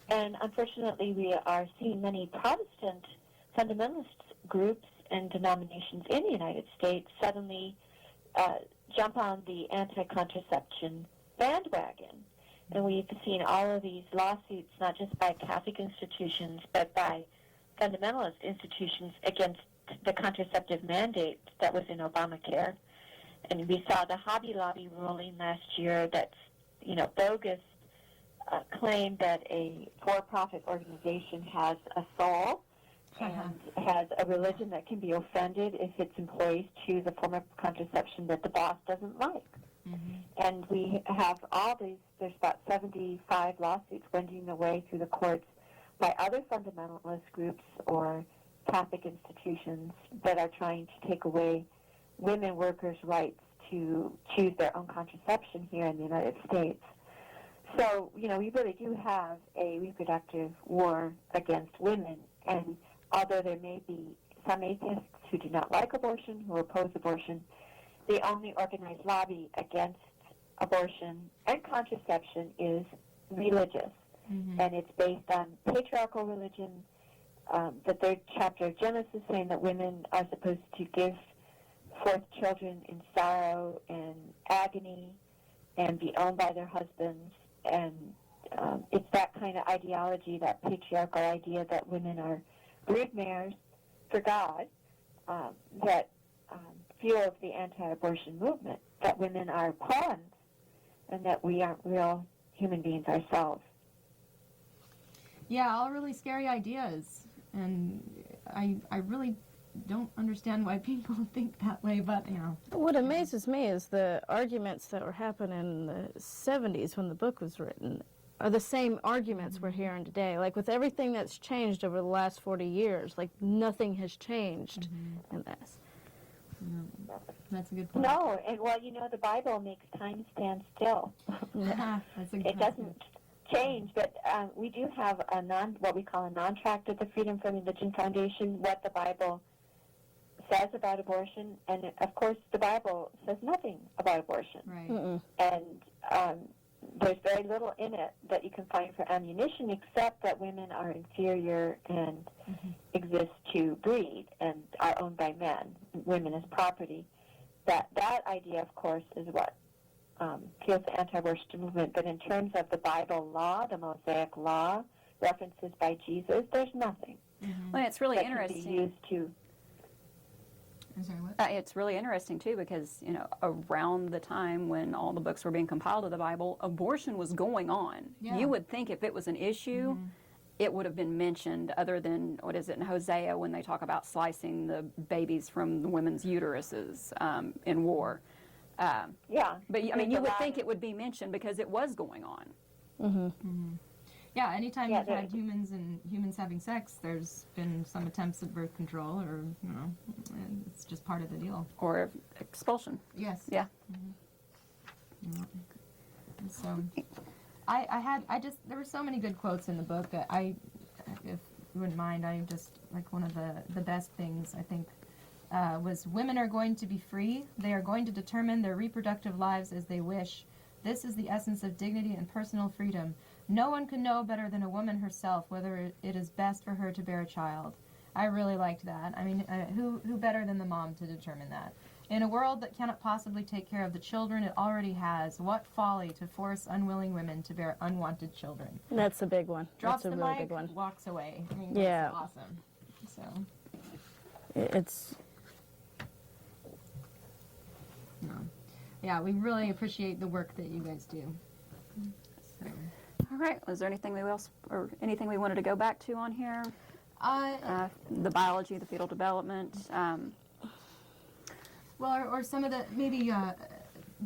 And unfortunately, we are seeing many Protestant fundamentalist groups and denominations in the United States suddenly jump on the anti-contraception bandwagon. And we've seen all of these lawsuits, not just by Catholic institutions, but by fundamentalist institutions against the contraceptive mandate that was in Obamacare. And we saw the Hobby Lobby ruling last year that's, bogus claim that a for-profit organization has a soul and has a religion that can be offended if its employees choose a form of contraception that the boss doesn't like. Mm-hmm. And we have all these, there's about 75 lawsuits wending their way through the courts by other fundamentalist groups or Catholic institutions that are trying to take away women workers' rights to choose their own contraception here in the United States. So, we really do have a reproductive war against women, and although there may be some atheists who do not like abortion, who oppose abortion, the only organized lobby against abortion and contraception is religious. Mm-hmm. And it's based on patriarchal religion, the 3rd chapter of Genesis saying that women are supposed to give forth children in sorrow and agony and be owned by their husbands. And it's that kind of ideology, that patriarchal idea that women are broodmares for God, that fuels the anti-abortion movement, that women are pawns and that we aren't real human beings ourselves. Yeah, all really scary ideas, and I really don't understand why people think that way, but, you know. What amazes me is the arguments that were happening in the 70s when the book was written are the same arguments we're hearing today. Like, with everything that's changed over the last 40 years, like, nothing has changed in this. That's a good point. No, and well, you know, the Bible makes time stand still. That's a good It doesn't change, but we do have what we call a non-tract of the Freedom from Religion Foundation, what the Bible says about abortion, and of course the Bible says nothing about abortion. Right. And there's very little in it that you can find for ammunition, except that women are inferior and exist to breed and are owned by men, women as property. That idea, of course, is what fuels the anti-abortion movement. But in terms of the Bible law, the Mosaic law, references by Jesus, there's nothing. Well, it's really that interesting. Can be used to. I'm sorry, what? It's really interesting, too, because, you know, around the time when all the books were being compiled of the Bible, abortion was going on. Yeah. You would think if it was an issue, it would have been mentioned, other than, what is it, in Hosea, when they talk about slicing the babies from the women's uteruses in war. Yeah. But, I mean, you would think it would be mentioned because it was going on. Yeah, anytime you've there- had humans having sex, there's been some attempts at birth control, or, you know, it's just part of the deal. Or expulsion. Yes. Yeah. So, there were so many good quotes in the book. If you wouldn't mind, I just, like, one of the best things, I think, was, women are going to be free. They are going to determine their reproductive lives as they wish. This is the essence of dignity and personal freedom. No one can know better than a woman herself whether it is best for her to bear a child. I really liked that. I mean, who better than the mom to determine that? In a world that cannot possibly take care of the children it already has, what folly to force unwilling women to bear unwanted children. That's a big one. Drops That's a the really mic, big one. walks away. I mean, Yeah. that's awesome. So, It's yeah, we really appreciate the work that you guys do. So. All right. Was there anything anything we wanted to go back to on here? The biology, the fetal development. Well, or some of the, maybe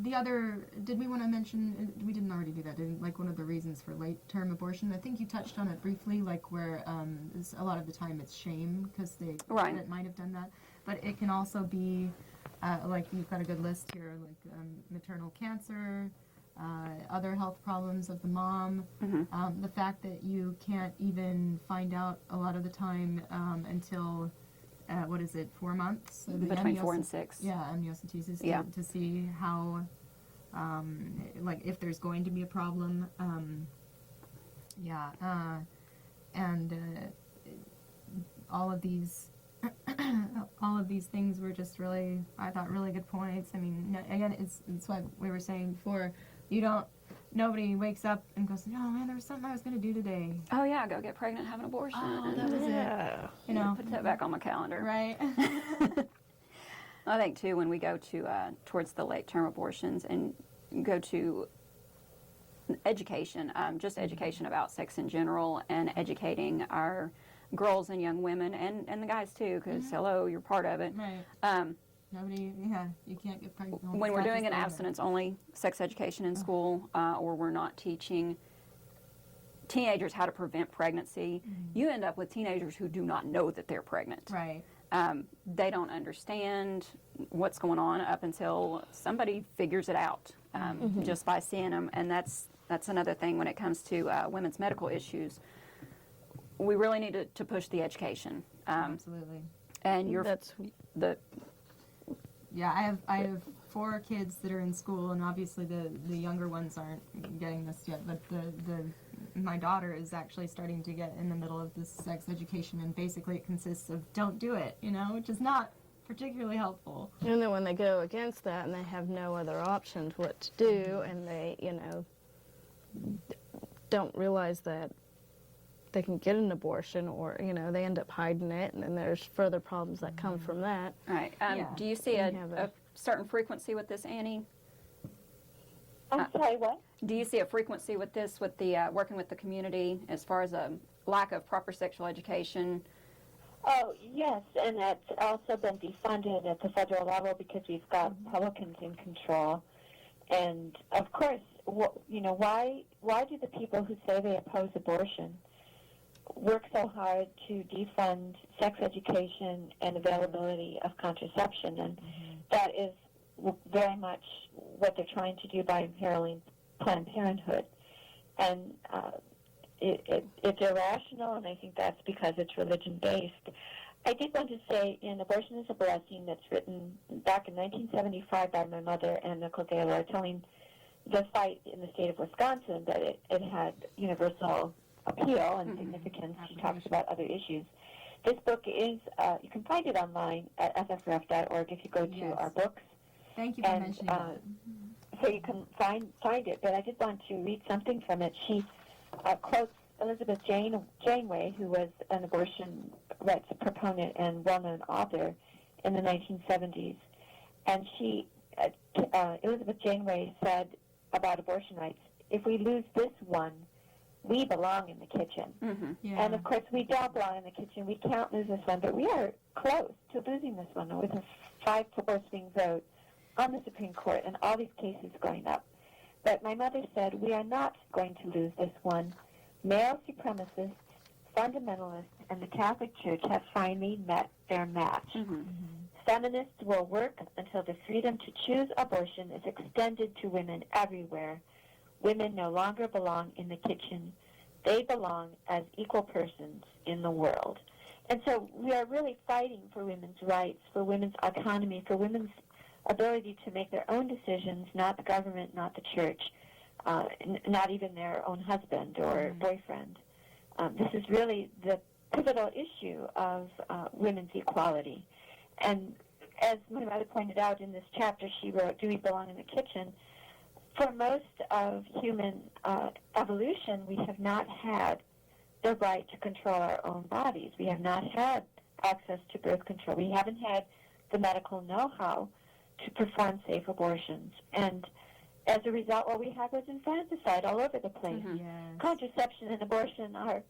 the other, did we want to mention, we didn't already do that, like one of the reasons for late-term abortion? I think you touched on it briefly, like where a lot of the time it's shame because they might have done that. But it can also be, like you've got a good list here, like maternal cancer, other health problems of the mom, the fact that you can't even find out a lot of the time until, 4 months? So Between 4 and 6. Yeah, amniocentesis, Yeah. to see how, like, if there's going to be a problem. And all of these things were just really, I thought, really good points. I mean, again, it's what we were saying before. Nobody wakes up and goes, oh man, there was something I was going to do today. Oh yeah, go get pregnant, have an abortion. Oh, that was it. You know, put that back on my calendar. right? I think too, when we go to towards the late-term abortions and go to education, just education about sex in general, and educating our girls and young women and the guys too, because hello, you're part of it. Right. You can't get pregnant. When we're doing an abstinence-only sex education in school, or we're not teaching teenagers how to prevent pregnancy, you end up with teenagers who do not know that they're pregnant. Right. They don't understand what's going on up until somebody figures it out just by seeing them. And that's another thing when it comes to women's medical issues. We really need to push the education. Absolutely. And Yeah, I have 4 kids that are in school, and obviously the younger ones aren't getting this yet. But my daughter is actually starting to get in the middle of this sex education, and basically it consists of don't do it, which is not particularly helpful. And then when they go against that and they have no other options what to do, and they don't realize that they can get an abortion, or they end up hiding it, and then there's further problems that come from that. All right. Yeah. Do you see We a have certain frequency with this, Annie? I'm sorry, what? Do you see a frequency with this, with the working with the community, as far as a lack of proper sexual education? Oh, yes, and that's also been defunded at the federal level because we've got Republicans in control. And, of course, why do the people who say they oppose abortion work so hard to defund sex education and availability of contraception? And that is very much what they're trying to do by imperiling Planned Parenthood. And it's irrational, and I think that's because it's religion-based. I did want to say in Abortion is a Blessing, that's written back in 1975 by my mother, Anne Nicol Gaylor, telling the fight in the state of Wisconsin that it had universal appeal and significance. She talks about other issues. This book is, you can find it online at ffref.org if you go to our books. Thank you for mentioning that. So you can find it, but I did want to read something from it. She quotes Elizabeth Janeway, who was an abortion rights proponent and well-known author in the 1970s. And Elizabeth Janeway said about abortion rights, if we lose this one, we belong in the kitchen. Mm-hmm. Yeah. And, of course, we don't belong in the kitchen. We can't lose this one, but we are close to losing this one with a 5-4 swing vote on the Supreme Court and all these cases going up. But my mother said, we are not going to lose this one. Male supremacists, fundamentalists, and the Catholic Church have finally met their match. Mm-hmm. Feminists will work until the freedom to choose abortion is extended to women everywhere. Women no longer belong in the kitchen. They belong as equal persons in the world. And so we are really fighting for women's rights, for women's autonomy, for women's ability to make their own decisions, not the government, not the church, not even their own husband or boyfriend. This is really the pivotal issue of women's equality. And as my mother pointed out in this chapter she wrote, Do We Belong in the Kitchen? For most of human evolution, we have not had the right to control our own bodies. We have not had access to birth control. We haven't had the medical know-how to perform safe abortions. And as a result, what we had was infanticide all over the place. Yes. Contraception and abortion are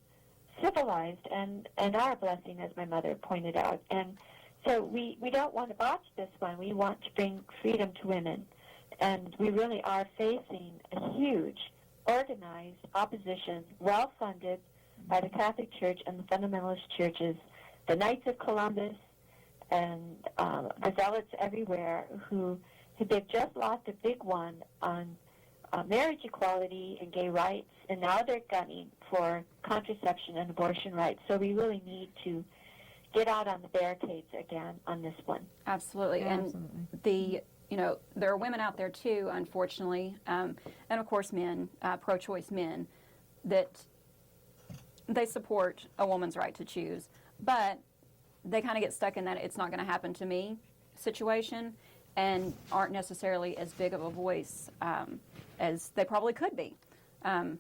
civilized and are a blessing, as my mother pointed out. And so we don't want to botch this one. We want to bring freedom to women. And we really are facing a huge, organized opposition, well-funded by the Catholic Church and the fundamentalist churches, the Knights of Columbus, and the zealots everywhere they've just lost a big one on marriage equality and gay rights, and now they're gunning for contraception and abortion rights. So we really need to get out on the barricades again on this one. Absolutely. Yeah, and there are women out there too, unfortunately, and of course men, pro-choice men, that they support a woman's right to choose, but they kind of get stuck in that it's not going to happen to me situation, and aren't necessarily as big of a voice as they probably could be. And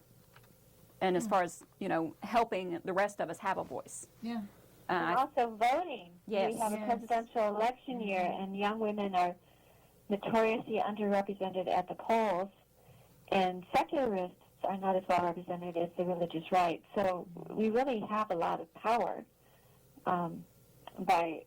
as far as, helping the rest of us have a voice. Yeah. And also voting. Yes. We have Yes. a presidential election year, and young women are notoriously underrepresented at the polls, and secularists are not as well represented as the religious right. So we really have a lot of power by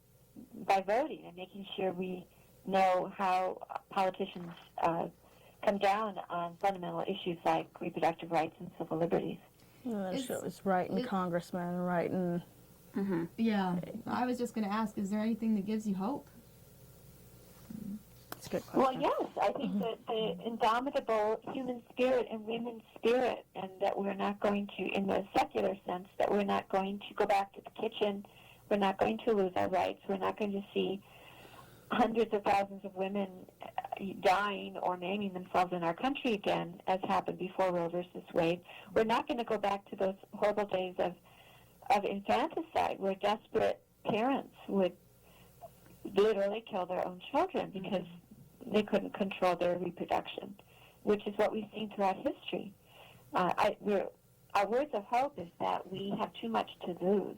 voting and making sure we know how politicians come down on fundamental issues like reproductive rights and civil liberties. It's writing congressmen, writing. Yeah. I was just going to ask, is there anything that gives you hope? That's a good Well, question. yes, I think that the indomitable human spirit and women's spirit, and that we're not going to, in the secular sense, that we're not going to go back to the kitchen, we're not going to lose our rights, we're not going to see hundreds of thousands of women dying or maiming themselves in our country again, as happened before Roe versus Wade. We're not going to go back to those horrible days of infanticide, where desperate parents would literally kill their own children because they couldn't control their reproduction, which is what we've seen throughout history. our words of hope is that we have too much to lose.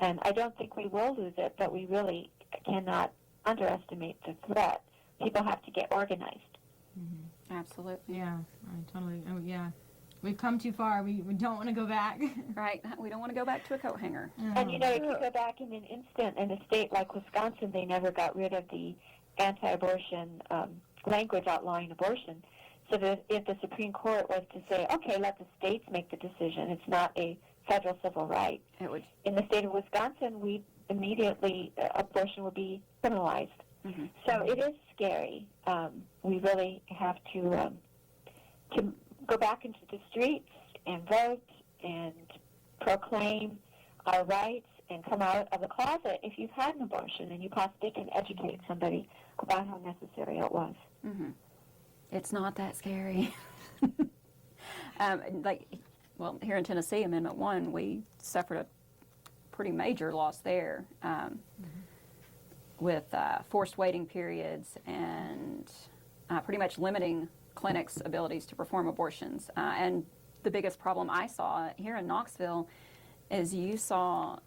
And I don't think we will lose it, but we really cannot underestimate the threat. People have to get organized. Absolutely. Yeah, I totally. Oh, yeah. We've come too far. We don't want to go back. Right. We don't want to go back to a coat hanger. And, you know, if you go back in an instant, in a state like Wisconsin, they never got rid of the anti-abortion language outlawing abortion. So that if the Supreme Court was to say, okay, let the states make the decision, it's not a federal civil right. It would. In the state of Wisconsin, we immediately, abortion would be criminalized. Mm-hmm. So it is scary. We really have to go back into the streets and vote and proclaim our rights and come out of the closet if you've had an abortion, and you possibly can educate somebody about how necessary it was. Mm-hmm. It's not that scary. Well, here in Tennessee, Amendment 1, we suffered a pretty major loss there with forced waiting periods and pretty much limiting clinics' abilities to perform abortions. And the biggest problem I saw here in Knoxville is you saw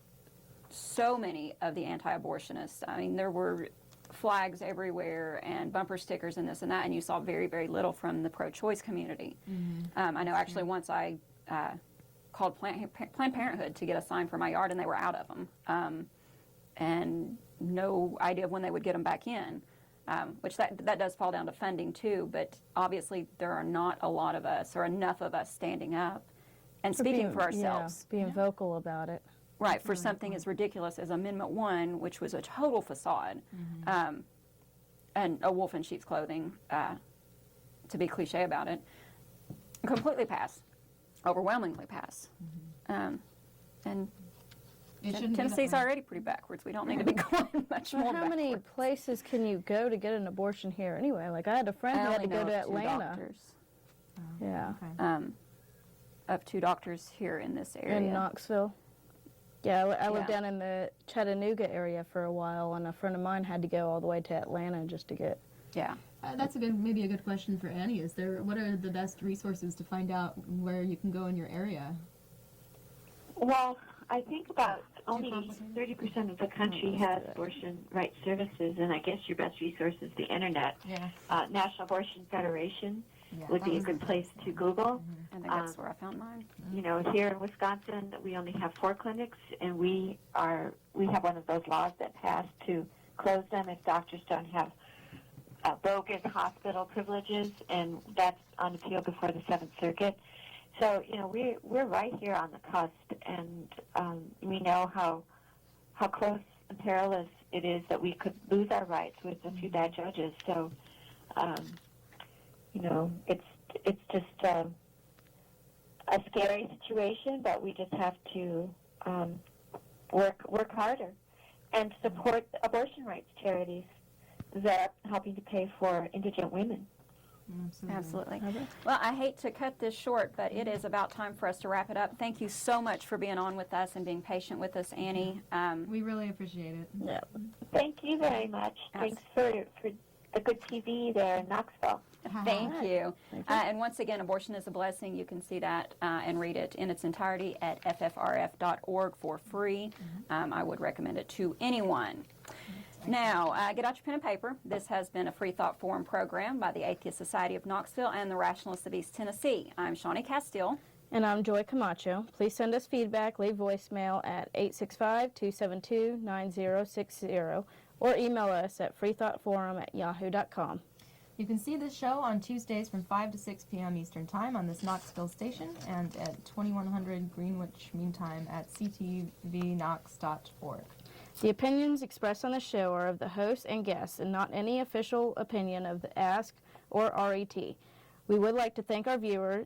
so many of the anti-abortionists. I mean, there were flags everywhere and bumper stickers and this and that, and you saw very, very little from the pro-choice community. I know actually once I called Planned Parenthood to get a sign for my yard, and they were out of them, and no idea of when they would get them back in, which that does fall down to funding too, but obviously there are not a lot of us or enough of us standing up and speaking for ourselves. Yeah, being vocal about it. Right, for something as ridiculous as Amendment 1, which was a total facade, and a wolf in sheep's clothing, to be cliche about it, completely pass, overwhelmingly pass. And Tennessee's already pretty backwards. We don't need to be going much more How many backwards. places can you go to get an abortion here anyway? Like, I had a friend who had to go to Atlanta. Yeah. Of 2 doctors here in this area. In Knoxville. Yeah, I lived down in the Chattanooga area for a while, and a friend of mine had to go all the way to Atlanta just to get. Yeah. That's maybe a good question for Annie. What are the best resources to find out where you can go in your area? Well, I think about only 30% of the country has abortion rights services, and I guess your best resource is the internet. Yeah. National Abortion Federation would be a good place to Google. I think that's where I found mine. You know, here in Wisconsin, we only have 4 clinics, and we have one of those laws that passed to close them if doctors don't have bogus hospital privileges, and that's on appeal before the 7th Circuit. So, you know, we're right here on the cusp, and we know how close and perilous it is that we could lose our rights with a few bad judges. So, you know, it's just a scary situation, but we just have to work harder and support abortion rights charities that are helping to pay for indigent women. Absolutely. Well, I hate to cut this short, but it is about time for us to wrap it up. Thank you so much for being on with us and being patient with us, Annie. We really appreciate it. Yeah. Thanks very much. Thanks for the good TV there in Knoxville. Thank you. And once again, Abortion is a Blessing. You can see that and read it in its entirety at ffrf.org for free. I would recommend it to anyone. Now, get out your pen and paper. This has been a Freethought Forum program by the Atheist Society of Knoxville and the Rationalists of East Tennessee. I'm Shawnee Castile. And I'm Joy Camacho. Please send us feedback, leave voicemail at 865-272-9060, or email us at freethoughtforum@yahoo.com. You can see this show on Tuesdays from 5 to 6 p.m. Eastern Time on this Knoxville station, and at 2100 Greenwich Mean Time at ctvknox.org. The opinions expressed on the show are of the host and guests and not any official opinion of the Ask or RET. We would like to thank our viewers